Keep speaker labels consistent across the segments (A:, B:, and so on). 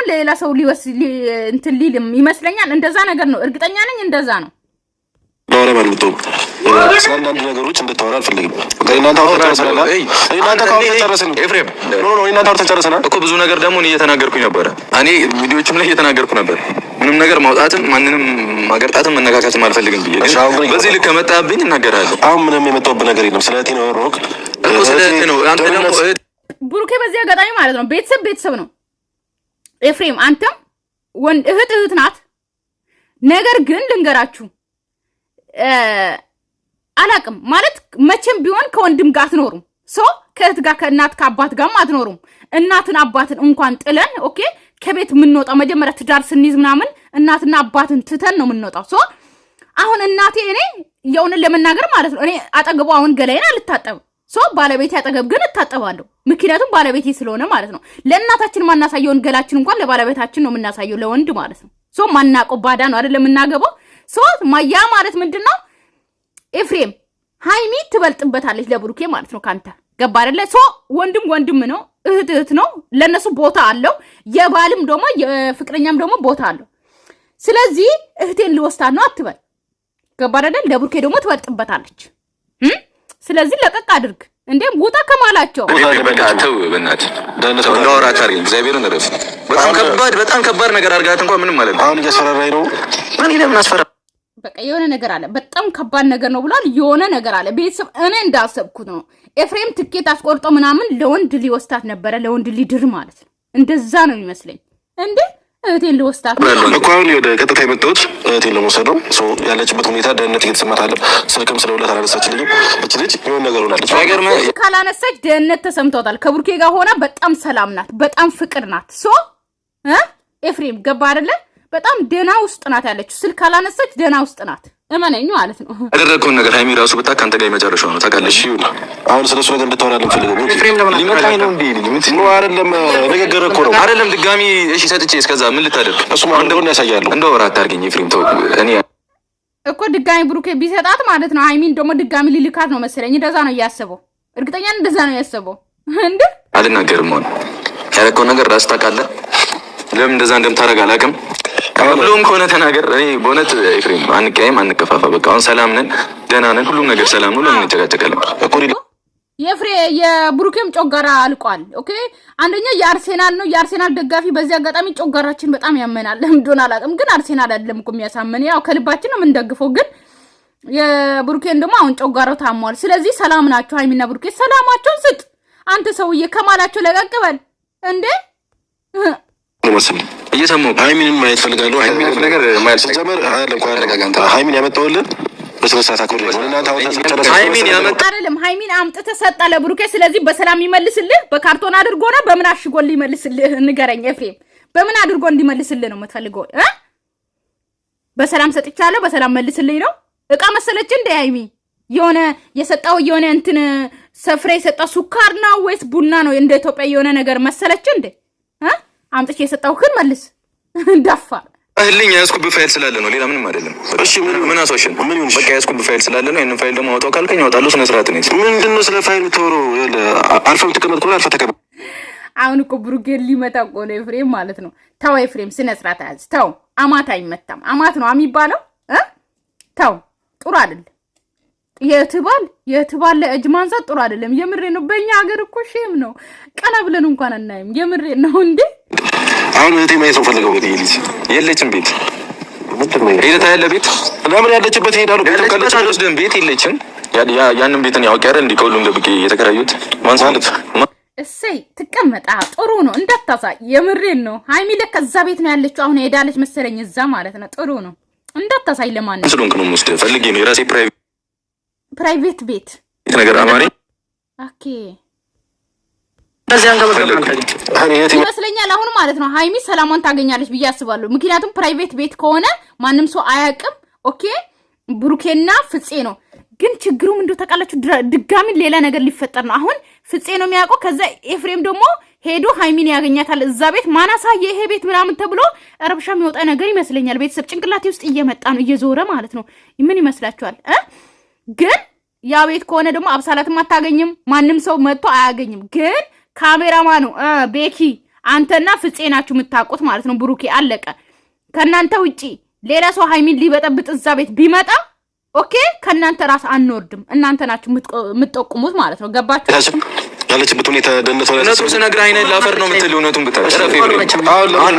A: ምናምን ለሌላ ሰው እንትን ሊልም ይመስለኛል። እንደዛ ነገር ነው፣ እርግጠኛ ነኝ እንደዛ ነው።
B: ዶራ ባልመጣው አንዳንድ ነገሮች እንድታወራ አልፈልግም። እናንተ አውርተን ኤፍሬም እናንተ አውርተን ጨርሰናል
C: እኮ ብዙ ነገር ደግሞ እኔ እየተናገርኩኝ ነበረ። እኔ ቪዲዮዎችም ላይ እየተናገርኩ ነበር። ምንም ነገር ማውጣትም ማንንም ማገርጣትም መነካካትም አልፈልግም ብዬ በዚህ ልክ ከመጣብኝ እናገራለሁ።
B: አሁን ምንም የመጣሁበት ነገር የለም። ስለቴ ነው ሮክ
C: እኮ ስለቴ ነው። አንተ ደግሞ
A: ብሩኬ በዚህ አጋጣሚ ማለት ነው ቤተሰብ ነው። ኤፍሬም አንተም እህት ናት። ነገር ግን ልንገራችሁ አላቅም ማለት መቼም ቢሆን ከወንድም ጋር አትኖሩም። ከእህት ጋር ከእናት ከአባት ጋር አትኖሩም። እናትን አባትን እንኳን ጥለን ኦኬ ከቤት የምንወጣው መጀመሪያ ትዳር ስንይዝ ምናምን እናትና አባትን ትተን ነው የምንወጣው። አሁን እናቴ እኔ የሆነ ለመናገር ማለት ነው እኔ አጠገቡ አሁን ገላይን አልታጠብም። ባለቤቴ አጠገብ ግን እታጠባለሁ። ምክንያቱም ባለቤቴ ስለሆነ ማለት ነው። ለእናታችን ማናሳየውን ገላችን እንኳን ለባለቤታችን ነው የምናሳየው፣ ለወንድ ማለት ነው። ማናቆ ባዳ ነው አይደል የምናገባው። ማያ ማለት ምንድነው ኤፍሬም ሃይሚ ትበልጥበታለች ለብሩኬ ማለት ነው ካንተ ገባ አይደለ? ወንድም ነው፣ እህት ነው። ለነሱ ቦታ አለው። የባልም ደግሞ የፍቅረኛም ደግሞ ቦታ አለው። ስለዚህ እህቴን ልወስዳት ነው አትበል። ገባ አይደል? ለብሩኬ ደግሞ ትበልጥበታለች። ስለዚህ ለቀቅ አድርግ። እንዴም ውጣ ከማላቸው
C: ተው በእናትህ ለወራ ታሪክ እግዚአብሔርን ረፍ። በጣም ከባድ ነገር አድርጋት እንኳን ምንም ማለት ነው።
B: አሁን እያስፈራራኝ ነው።
C: ማን ለምን አስፈራ?
A: በቃ የሆነ ነገር አለ። በጣም ከባድ ነገር ነው ብሏል። የሆነ ነገር አለ። ቤተሰብ እኔ እንዳሰብኩት ነው። ኤፍሬም ትኬት አስቆርጦ ምናምን ለወንድ ሊወስዳት ነበረ፣ ለወንድ ሊድር ማለት ነው። እንደዛ ነው የሚመስለኝ። እንዴ እህቴን ልወስዳት
B: እኮ አሁን ወደ ቀጥታ የመጣሁት እህቴን ለመውሰድ ነው። ያለችበት ሁኔታ ደህንነት እየተሰማት አለ። ስልክም ስለውለት አላነሳችልኝም። እች ልጅ የሆነ ነገር ሆናለች።
A: ካላነሳች ደህንነት ተሰምተውታል። ከቡርኬ ጋር ሆና በጣም ሰላም ናት፣ በጣም ፍቅር ናት። ኤፍሬም ገባ አይደለ? በጣም ደህና ውስጥ ናት ያለችው። ስልክ ካላነሳች ደህና ውስጥ ናት። እመነኝ ማለት ነው።
C: ያደረግከውን ነገር ሃይሚ ራሱ ብታውቅ አንተ ጋር የመጨረሻው ነው ታውቃለሽ።
B: አሁን ስለሱ ነገር እንድታወራ አልፈልግም።
C: ኤፍሬም ለምን ሊመጣኝ ነው እንዴ?
B: ነው አይደለም ንግግር እኮ ነው
C: አይደለም። ድጋሚ እሺ ሰጥቼ እስከዛ ምን ልታደርግ?
B: እሱ ማለት እንደሆነ ያሳያሉ።
C: እንደው ወራት አድርገኝ ኤፍሬም ተው። እኔ
A: እኮ ድጋሚ ብሩኬ ቢሰጣት ማለት ነው ሃይሚን ደግሞ ድጋሚ ሊልካት ነው መሰለኝ። እንደዛ ነው እያሰበው። እርግጠኛ እንደዛ ነው ያሰበው። እንዴ
C: አልናገርም። አሁን ያደረግከውን ነገር ራስህ ታውቃለህ። ለምን እንደዛ እንደምታደርግ አላውቅም። ሁሉም ከሆነ ተናገር። እኔ በእውነት ኤፍሬም አንቀያይም፣ አንከፋፋ። በቃ አሁን ሰላም ነን፣ ደህና ነን፣ ሁሉም ነገር ሰላም ነው። ለምን እንጨቃጨቃለን?
A: የብሩኬም ጮጋራ አልቋል። ኦኬ አንደኛ የአርሴናል ነው፣ የአርሴናል ደጋፊ። በዚህ አጋጣሚ ጮጋራችን በጣም ያመናል። ለምን እንደሆነ አላውቅም፣ ግን አርሴናል አይደለም እኮ የሚያሳመን። ያው ከልባችን ነው የምንደግፈው፣ ግን የብሩኬን ደግሞ አሁን ጮጋራው ታሟል። ስለዚህ ሰላም ናቸው ሃይሚና ብሩኬ። ሰላማቸውን ስጥ አንተ ሰውዬ፣ ከማላቸው ለቀቅበል እንዴ
C: እየሰማሁ
B: ሃይሚንን ማየት ፈልጋለሁ። ሃይሚን ነገር ማየት ጀመር ሃይሚን ያመጣውልን በስነስርዓት አክብር ነው። እናንተ አውጣ
C: ሃይሚን ያመጣ
A: አይደለም፣ ሃይሚን አምጥተህ ሰጣ ለብሩኬ። ስለዚህ በሰላም ይመልስልህ። በካርቶን አድርጎ ነው በምን አሽጎ ሊመልስልህ? ንገረኝ ኤፍሬም፣ በምን አድርጎ እንዲመልስልህ ነው የምትፈልገው? በሰላም ሰጥቻለሁ በሰላም መልስልኝ ነው? እቃ መሰለች እንደ ሃይሚ የሆነ የሰጣው የሆነ እንትን ሰፍሬ የሰጣው ሱካር ነው ወይስ ቡና ነው? እንደ ኢትዮጵያ የሆነ ነገር መሰለች እንደ አምጥቼ የሰጣው ግን መልስ እንዳፋር
C: እህልኝ ያስኩብ ፋይል ስላለ ነው፣ ሌላ ምንም አይደለም። እሺ ምን አሳውሽን? በቃ ያስኩብ ፋይል ስላለ ነው። ያንን ፋይል ደግሞ አውጣው ካልከኝ አውጣለሁ። ስነ ስርዓት ነው።
B: ምንድነው ስለ ፋይል የምታወራው? አልፈም ተቀመጥ ኮላ አልፈ ተቀመጥ።
A: አሁን እኮ ብሩኬ ሊመታ እኮ ነው ኤፍሬም ማለት ነው። ተው ኤፍሬም፣ ስነ ስርዓት ያዝ። ተው አማት አይመታም። አማት ነው የሚባለው። ተው ጥሩ አይደለም። የትባል ለእጅ ማንሳት ጥሩ አይደለም። የምሬ ነው። በእኛ ሀገር እኮ ሼም ነው። ቀና ብለን እንኳን አናይም። የምሬ ነው እንዴ።
B: አሁን እህቴ ማየት ነው ፈልገው። ቤት ይልሽ
C: የለችም። ቤት ሄደታ ያለ ቤት
B: ለምን ያለችበት ሄዳሉ።
C: ቤት የለችም። ያንን ቤት ነው ያውቅ ያረን ከሁሉም ደብቄ የተከራዩት ማንሳለት።
A: እሰይ ትቀመጣ ጥሩ ነው። እንዳታሳይ። የምሬን ነው። ሃይሚ ለካ እዛ ቤት ነው ያለችው። አሁን ሄዳለች መሰለኝ እዛ ማለት ነው። ጥሩ ነው። እንዳታሳይ። ለማን
C: ስለሆንክ ነው የምወስደው። ፈልጌ ነው የራሴ
A: ፕራይቬት ቤት
C: ነገር አማሪ
A: ኦኬ ይመስለኛል። አሁን ማለት ነው ሃይሚ ሰላሟን ታገኛለች ብዬ አስባለሁ። ምክንያቱም ፕራይቬት ቤት ከሆነ ማንም ሰው አያውቅም። ኦኬ ብሩኬና ፍፄ ነው። ግን ችግሩ ምንድነው ታውቃላችሁ? ድጋሚ ሌላ ነገር ሊፈጠር ነው። አሁን ፍፄ ነው የሚያውቀው። ከዛ ኤፍሬም ደግሞ ሄዶ ሃይሚን ያገኛታል እዛ ቤት። ማናሳየ ይሄ ቤት ምናምን ተብሎ ረብሻ የሚወጣ ነገር ይመስለኛል። ቤተሰብ ጭንቅላቴ ውስጥ እየመጣ ነው፣ እየዞረ ማለት ነው። ምን ይመስላችኋል? ግን ያ ቤት ከሆነ ደግሞ አብሳላትም አታገኝም፣ ማንም ሰው መጥቶ አያገኝም። ግን ካሜራማኑ ቤኪ አንተና ፍፄ ናችሁ የምታውቁት ማለት ነው። ብሩኬ አለቀ። ከናንተ ውጪ ሌላ ሰው ሃይሚን ሊበጠብጥ እዛ ቤት ቢመጣ ኦኬ ከናንተ ራስ አንወርድም። እናንተ ናችሁ የምትጠቁሙት ማለት ነው። ገባችሁ?
B: ያለችበት ሁኔታ ደነተ ወላ
C: እውነቱን ስነግርህ አይነን ላፈር ነው የምትል እውነቱን ብታረፍ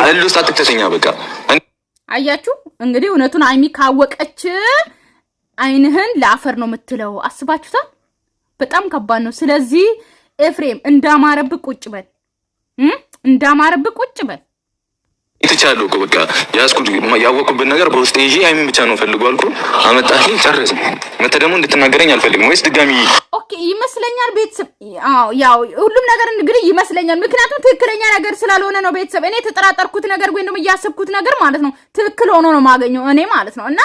C: አልሉስ አትክተተኛ በቃ
A: አያችሁ እንግዲህ እውነቱን ሃይሚ ካወቀች አይንህን ላፈር ነው የምትለው። አስባችሁታል? በጣም ከባድ ነው። ስለዚህ ኤፍሬም እንዳማረብህ ቁጭ በል እንዳማረብህ ቁጭ በል።
C: ይተቻለው እኮ በቃ ያስኩት ያወቁበት ነገር በውስጥ ይዤ ሃይሚን ብቻ ነው ፈልጎ አልኩ አመጣልኝ ጨረስን። መተ ደግሞ እንድትናገረኝ አልፈልግም ወይስ ድጋሚ
A: ኦኬ ይመስለኛል ቤተሰብ ያው ሁሉም ነገር እንግዲህ ይመስለኛል ምክንያቱም ትክክለኛ ነገር ስላልሆነ ነው ቤተሰብ እኔ ተጠራጠርኩት ነገር ወይ ደግሞ ያሰብኩት ነገር ማለት ነው ትክክል ሆኖ ነው ማገኘው እኔ ማለት ነው። እና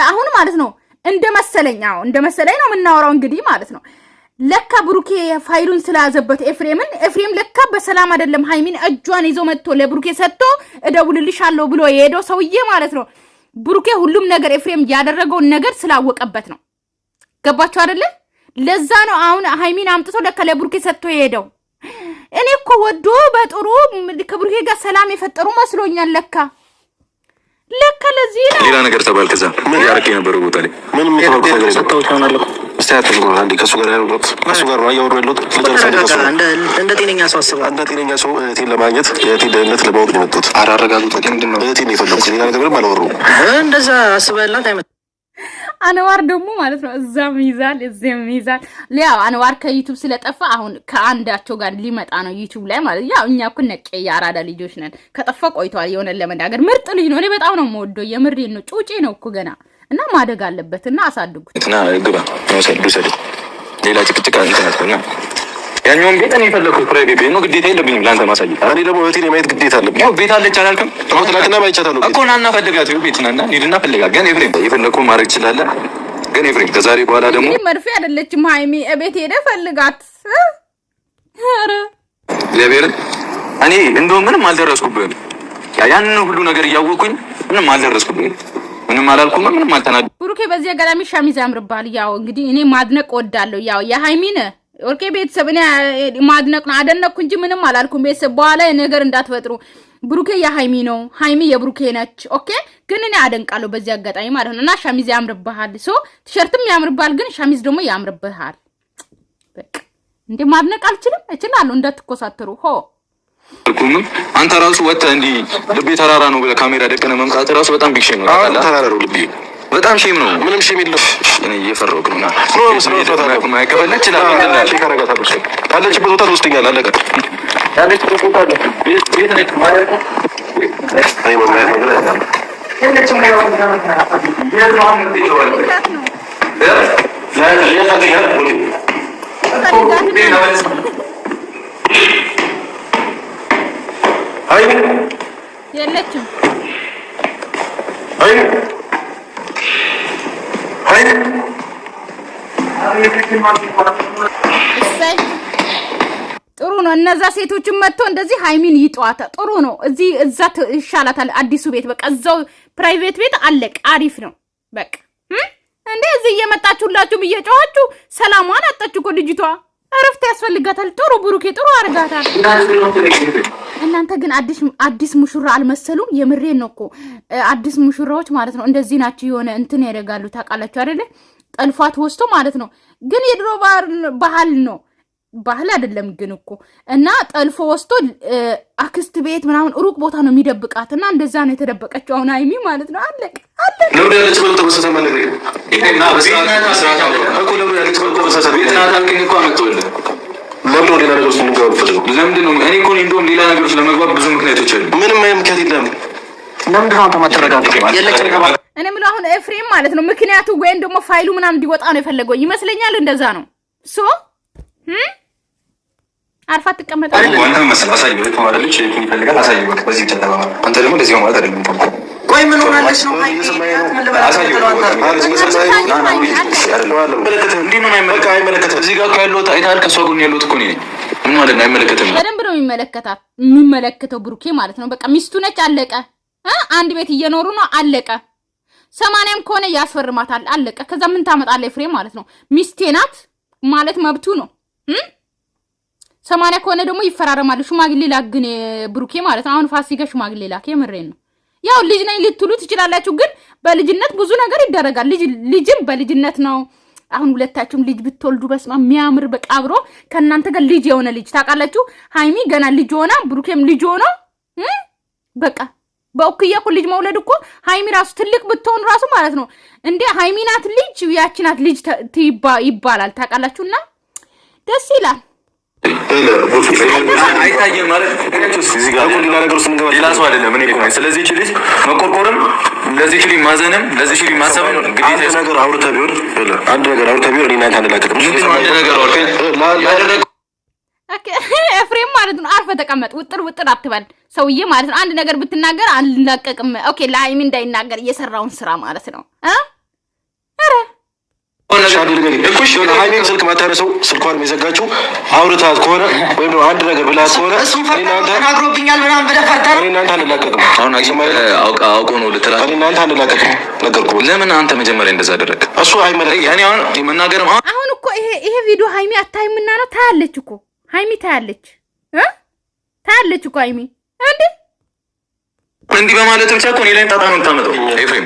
A: አሁን ማለት ነው እንደመሰለኝ ነው የምናወራው እንግዲህ ማለት ነው ለካ ብሩኬ ፋይሉን ስላዘበት ኤፍሬም ለካ በሰላም አይደለም ሃይሚን እጇን ይዞ መጥቶ ለብሩኬ ሰጥቶ እደውልልሻለሁ ብሎ የሄደው ሰውዬ ማለት ነው። ብሩኬ ሁሉም ነገር ኤፍሬም ያደረገው ነገር ስላወቀበት ነው። ገባችሁ አይደለ? ለዛ ነው አሁን ሃይሚን አምጥቶ ለካ ለብሩኬ ሰጥቶ የሄደው። እኔ እኮ ወዶ በጥሩ ከብሩኬ ጋር ሰላም የፈጠሩ መስሎኛል። ለካ ለዚህ ነው
C: ሌላ ነገር ተባል። ከዛ ምን ያረከ የነበረው ቦታ ላይ ምንም ነገር ሰጥተው ታናለሁ ስታያት ነው አንዴ ከሱ ጋር ያሉት ከሱ ጋር ነው ያወሩ ያሉት እንደ ጤነኛ ሰው አስባ እንደ ጤነኛ ሰው እህቴን ለማግኘት የእህቴን ደህንነት ለማወቅ ነው የመጡት። አራረጋግጡ ምንድነው እህቴን የፈለኩት ሌላ ነገር ምንም አላወሩም። እንደዛ አስበህላት አይመጣም።
A: አንዋር ደግሞ ማለት ነው እዛም ይዛል ያው አንዋር ከዩቲዩብ ስለጠፋ አሁን ከአንዳቸው ጋር ሊመጣ ነው ዩቲዩብ ላይ ማለት ያው እኛ እኮ ነቄ ያራዳ ልጆች ነን። ከጠፋ ቆይቷል። የሆነ ለመናገር ምርጥ ልጅ ነው። እኔ በጣም ነው የምወደው። የምሬን ነው። ጩጬ ነው እኮ ገና እና ማደግ አለበት እና አሳድጉት እና ግባ ነው ሰዱ ሌላ ጭቅጭቅ አንተናትና ያኛውን ቤት እኔ የፈለኩት ፕራይቬት ቤት ነው። ግዴታ የለብኝም ለአንተ ማሳየት።
B: እኔ ደግሞ እህቴን የማየት ግዴታ አለብኝ።
C: ያው ቤት አለች አላልክም?
B: ትናንትና ማይቻታለሁ
C: እኮ ናና ፈልጋት ነው ቤት ናና ሂድና ፈልጋት። ግን ኤፍሬም የፈለኩት ማድረግ ትችላለህ። ግን ኤፍሬም ከዛሬ በኋላ ደግሞ
A: መርፌ አይደለችም ሃይሚ ቤት ሄደህ ፈልጋት። ኧረ
C: ለቤር እኔ እንደው ምንም አልደረስኩብህም። ያን ሁሉ ነገር እያወቁኝ ምንም አልደረስኩብህም። ምንም አላልኩም። ምንም አልተናገርኩም።
A: ብሩኬ በዚህ አጋጣሚ ሸሚዝ ያምርባል። ያው እንግዲህ እኔ ማድነቅ ወዳለሁ። ያው የሃይሚን ኦኬ ቤተሰብ እኔ ማድነቅ ነው አደነቅኩ እንጂ ምንም አላልኩም። ቤተሰብ በኋላ ነገር እንዳትፈጥሩ። ብሩኬ የሃይሚ ነው፣ ሃይሚ የብሩኬ ነች። ኦኬ ግን እኔ አደንቃለሁ በዚህ አጋጣሚ ማለት ነው። እና ሸሚዝ ያምርብሃል። ቲሸርትም ያምርባል፣ ግን ሸሚዝ ደግሞ ያምርብሃል። በቃ እንዴ ማድነቅ አልችልም? እችላለሁ። እንዳትኮሳተሩ ሆ
C: አንተ ራሱ ወጥተህ እንዲህ ልቤ ተራራ ነው ብለህ ካሜራ ደቀነ መምጣት ራሱ በጣም ቢግ ሼም ነው።
B: ተራራ ነው ልቤ
C: በጣም ሼም ነው።
B: ምንም ሼም የለም።
C: እኔ እየፈራሁ ነው።
B: ማይከበለች ካለችበት ቦታ ትወስደኛለህ። አለቀ። ያለችበት ቦታ ቤት ነች ማለት ነው። አይ ማማያ ነገር አይደለም።
A: የለችም ጥሩ ነው። እነዛ ሴቶችን መጥቶ እንደዚህ ሃይሚን ይጧታ ጥሩ ነው። እዛ ይሻላታል። አዲሱ ቤት በቃ እዛው ፕራይቬት ቤት አለቅ አሪፍ ነው። በቃ እንደዚህ እየመጣችሁላችሁ እየጮኻችሁ ሰላሟን አጣች እኮ ልጅቷ። እረፍት ያስፈልጋታል። ጥሩ ብሩኬ ጥሩ አርጋታል። እናንተ ግን አዲስ ሙሽራ አልመሰሉም። የምሬን ነው እኮ አዲስ ሙሽራዎች ማለት ነው እንደዚህ ናቸው። የሆነ እንትን ያደርጋሉ ታውቃላችሁ አይደለ? ጠልፏት ወስቶ ማለት ነው። ግን የድሮ ባህል ነው ባህል አይደለም ግን እኮ እና ጠልፎ ወስቶ አክስት ቤት ምናምን ሩቅ ቦታ ነው የሚደብቃት እና እንደዛ ነው የተደበቀችው አሁን ሃይሚ ማለት ነው። አለቅ
B: ነው ያለች ማለት ተመሰሰ ማለት ነው። እና በስራታ እኮ ነው ያለች ማለት ተመሰሰ ቤትና ታልከኝ እኮ አመጣውልህ። ለምን ወደ ነገር ውስጥ እንገባ ፈልገው?
C: ለምንድን ነው እኔ እኮ እንደውም ሌላ ነገር ውስጥ ለመግባት ብዙ ምክንያቶች አሉ።
B: ምንም ምክንያት የለም። ለምን ነው ተማተረጋግጥ ያለች ነገር
A: እኔ ምን አሁን ኤፍሬም ማለት ነው ምክንያቱ ወይን ደግሞ ፋይሉ ምናምን እንዲወጣ ነው የፈለገው ይመስለኛል። እንደዛ ነው ሶ አርፋ ተቀመጣ
C: አንተ መስላ ሳይው ተማረልሽ የት ይፈልጋል አሳየው። በዚህ ተተባባ አንተ ደግሞ እንደዚህ ማለት አይደለም።
D: ቆይ ምን ሆናለሽ ነው ሃይሚ ምን ልበላችሁ?
C: እዚህ ጋር ያለው አይታል ከሷ ጎን ያለው እኮ ነኝ። ምን ማለት ነው? አይመለከተም።
A: በደንብ ነው የሚመለከተው ብሩኬ ማለት ነው። በቃ ሚስቱ ነች አለቀ። አንድ ቤት እየኖሩ ነው አለቀ። 80ም ከሆነ ያስፈርማታል አለቀ። ከዛ ምን ታመጣለህ ኤፍሬም ማለት ነው። ሚስቴ ናት ማለት መብቱ ነው። 80 ከሆነ ደግሞ ይፈራረማሉ። ሽማግሌ ላግን ብሩኬ ማለት ነው። አሁን ፋሲካ ሽማግሌ ላክ የምሬን ነው። ያው ልጅ ነኝ ልትሉ ትችላላችሁ፣ ግን በልጅነት ብዙ ነገር ይደረጋል። ልጅም በልጅነት ነው። አሁን ሁለታችሁም ልጅ ብትወልዱ በስማ የሚያምር በቃ አብሮ ከእናንተ ጋር ልጅ የሆነ ልጅ ታውቃላችሁ። ሃይሚ ገና ልጅ ሆና ብሩኬም ልጅ ሆኖ በቃ በእኩያ እኮ ልጅ መውለድ እኮ ሃይሚ ራሱ ትልቅ ብትሆን ራሱ ማለት ነው እንዴ ሃይሚ ናት ልጅ ያቺ ናት ልጅ ይባላል ታውቃላችሁና ደስ ይላል።
C: አይታየም ማለት እዚህ ጋር ሌላ ነገር ውስጥ እንገባ ሌላ ሰው አይደለም። እኔ እኮ ስለዚህ እቺ ልጅ መቆርቆርም ለዚህ ልጅ ማዘንም ለዚህ ልጅ ማሰብም ግዴታ ነገር አውርተህ ቢሆን አንድ ነገር አውርተህ ቢሆን እኔና አንተ አንላቀቅም። አንድ ነገር አውርተህ
A: ኤፍሬም ማለት ነው አርፈህ ተቀመጥ። ውጥር አትበል ሰውዬ ማለት ነው። አንድ ነገር ብትናገር አንላቀቅም። ኦኬ ለሃይሚ እንዳይናገር እየሰራውን ስራ ማለት ነው።
B: ሃይሚን ስልክ ማታነሰው ስልኳን የዘጋችው አውርታት ከሆነ ወይም አንድ ነገር ብላት ከሆነ
D: ተናግሮብኛል ምናምን ብለህ ፈርተህ
B: እኔ እናንተ አንላቀቅም።
C: አሁን አውቆ ነው ልትላት
B: እኔ እናንተ አንላቀቅም ነገርኩህ።
C: ለምን አንተ መጀመሪያ እንደዛ አደረግ?
B: እሱ አይመለከትም።
C: ያኔ አሁን መናገርም
A: አሁን እኮ ይሄ ቪዲዮ ሃይሚ አታይምና ነው ታያለች እኮ ሃይሚ ታያለች እኮ ሃይሚ
C: እንዲህ በማለት ብቻ እኮ እኔ ላይ ጣጣ ነው የምታመጣው። ኤፍሬም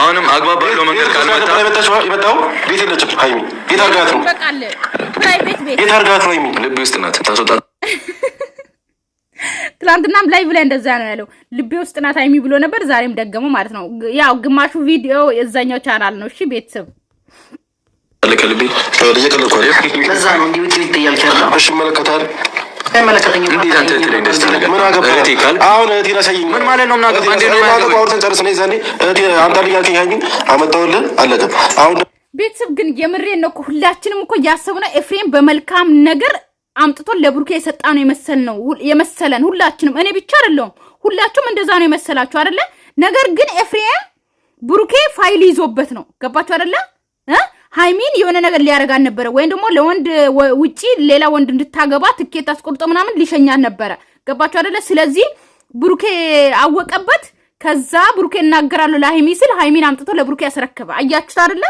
C: አሁንም አግባብ ባለው መንገድ ካልመጣ
B: የመጣው ቤት የለችም ሃይሚ። የት አድርጋት ነው? የት አድርጋት ነው? ሃይሚ
C: ልቤ ውስጥ ናት። ታስወጣት።
A: ትናንትናም ላይቭ ላይ እንደዛ ነው ያለው። ልቤ ውስጥ ናት ሃይሚ ብሎ ነበር። ዛሬም ደገመው ማለት ነው። ያው ግማሹ ቪዲዮ የዛኛው ቻናል ነው። እሺ ቤተሰብ
C: ለከልቤ
B: ለየከለኩ
D: ለዛ ነው እንዲህ ውጪ ይጥያል ከራ
B: እሺ መለከታል
D: አይመለከተኝም።
C: እንዴት አንተ ትለኝ ደስ ነገር
B: ምን አገባ? አሁን እህቴን አሳየኝ።
C: ምን ማለት ነው? ምን አገባ? እንዴ ነው ማለት ነው?
B: አውርተን ጨርሰን ይዛኔ እህቴ አንተ ልያልከኝ ሃይሚን አመጣውልህ አለቀም። አሁን
A: ቤተሰብ ግን የምሬን ነው። ሁላችንም እኮ ያሰብነው ኤፍሬም በመልካም ነገር አምጥቶ ለብሩኬ የሰጣ ነው የመሰለን ሁላችንም። እኔ ብቻ አይደለሁም፣ ሁላችሁም እንደዛ ነው የመሰላችሁ አይደለ? ነገር ግን ኤፍሬም ብሩኬ ፋይል ይዞበት ነው። ገባችሁ አይደለ? ሃይሚን የሆነ ነገር ሊያረጋን ነበረ፣ ወይም ደግሞ ለወንድ ውጪ ሌላ ወንድ እንድታገባ ትኬት አስቆርጦ ምናምን ሊሸኛን ነበረ። ገባችሁ አይደለ? ስለዚህ ብሩኬ አወቀበት። ከዛ ብሩኬ እናገራለሁ ለሃይሚ ስል ሃይሚን አምጥቶ ለብሩኬ ያስረከበ። አያችሁት አይደለ?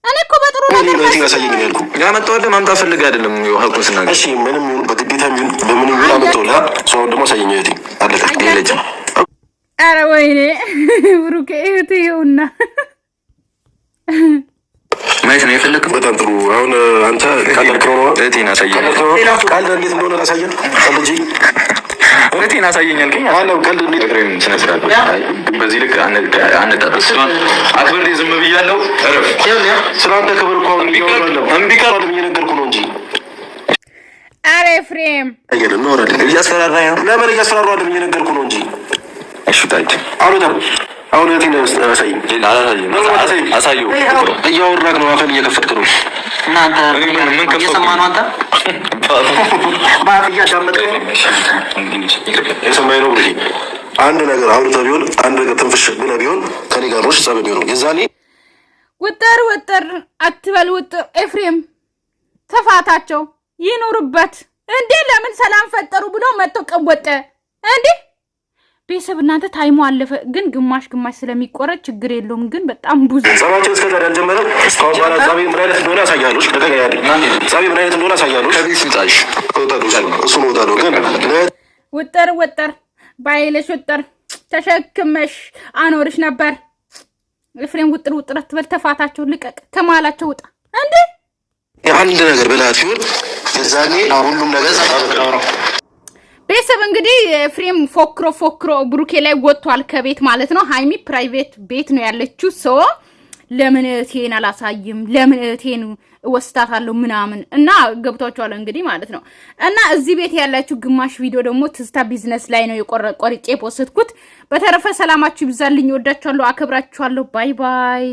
A: እኔ እኮ በጥሩ ነገር
C: ያመጣሁልህ ማምጣት ፈልግ አይደለም። ሀቁን ስናገር
B: እሺ፣ ምንም ይሁን በግዴታ ይሁን በምንም ይሁን አመጣሁልህ። ሰው ደግሞ አሳየኝ እህቴ አለቀ። ይለጭ
A: ኧረ ወይኔ ብሩኬ እህቴ ይሁንና
C: ማየት ነው የፈለግህ?
B: በጣም ጥሩ። አሁን አንተ ቀለልክ ነው
C: እህቴን አሳየኝ።
B: ቀልድ እንዴት እንደሆነ ላሳየን። ቀልድ
C: እህቴን አሳየኝ አልከኝ።
B: አለው ቀልድ እንዴት
C: ፍሬም ስነ ስርዓት በዚህ ልክ አንጣጣስ አክብሬ ዝም ብያለሁ። እረፍ።
B: ስለአንተ ክብር እኮ አሁን እምቢ ካለ እየነገርኩህ ነው እንጂ።
A: ኧረ ፍሬም
B: አይደለም ነው አይደል? እያስፈራራኝ ነው። ለምን እያስፈራራሁ አይደለም? እየነገርኩህ ነው እንጂ። እሺ ታይት አሉታም አሁን እህቴን አሳየኝ።
C: አሳየው።
B: እያወራህ ነው፣ አፈን እየከፈትክ ነው።
D: እናንተ ምን ከሰማ ነው? አንተ ባፍያ ዳመጥከው
B: የሰማይ ነው ብለህ አንድ ነገር አውርተህ ቢሆን አንድ ነገር ትንፍሽ ብለህ ቢሆን ከኔ ጋር ነው ጸብ ቢሆን የዛኔ
A: ውጥር አትበል። ውጥር ኤፍሬም ተፋታቸው ይኖርበት እንዴ። ለምን ሰላም ፈጠሩ ብሎ መጥቶ ቀወጠ እንዴ? ቤተሰብ እናንተ ታይሞ አለፈ፣ ግን ግማሽ ስለሚቆረጥ ችግር የለውም። ግን በጣም ብዙ
B: ጸባችን እስከ ዛሬ አልጀመረም። እስካሁን ባላ ጸቤ ምን አይነት እንደሆነ አሳያለሁ። ጸቤ ምን አይነት እንደሆነ አሳያለሁ። ከዚህ ስልጣሽ እሱ ነው ወጣለሁ። ግን
A: ውጥር ባይለሽ ውጥር ተሸክመሽ አኖርሽ ነበር። ኤፍሬም ውጥር አትበል። ተፋታቸው፣ ልቀቅ፣ ከመሀላቸው ውጣ እንዴ።
B: አንድ ነገር ብላት ሲሆን የዛኔ ሁሉም ነገር
A: ቤተሰብ እንግዲህ ፍሬም ፎክሮ ብሩኬ ላይ ወጥቷል ከቤት ማለት ነው። ሃይሚ ፕራይቬት ቤት ነው ያለችው። ሶ ለምን እህቴን አላሳይም፣ ለምን እህቴን እወስዳታለሁ ምናምን እና ገብቷቸዋል እንግዲህ ማለት ነው። እና እዚህ ቤት ያላችሁ ግማሽ ቪዲዮ ደግሞ ትዝታ ቢዝነስ ላይ ነው ቆርጬ ፖስትኩት። በተረፈ ሰላማችሁ ይብዛልኝ። ወዳችኋለሁ፣ አከብራችኋለሁ። ባይ ባይ።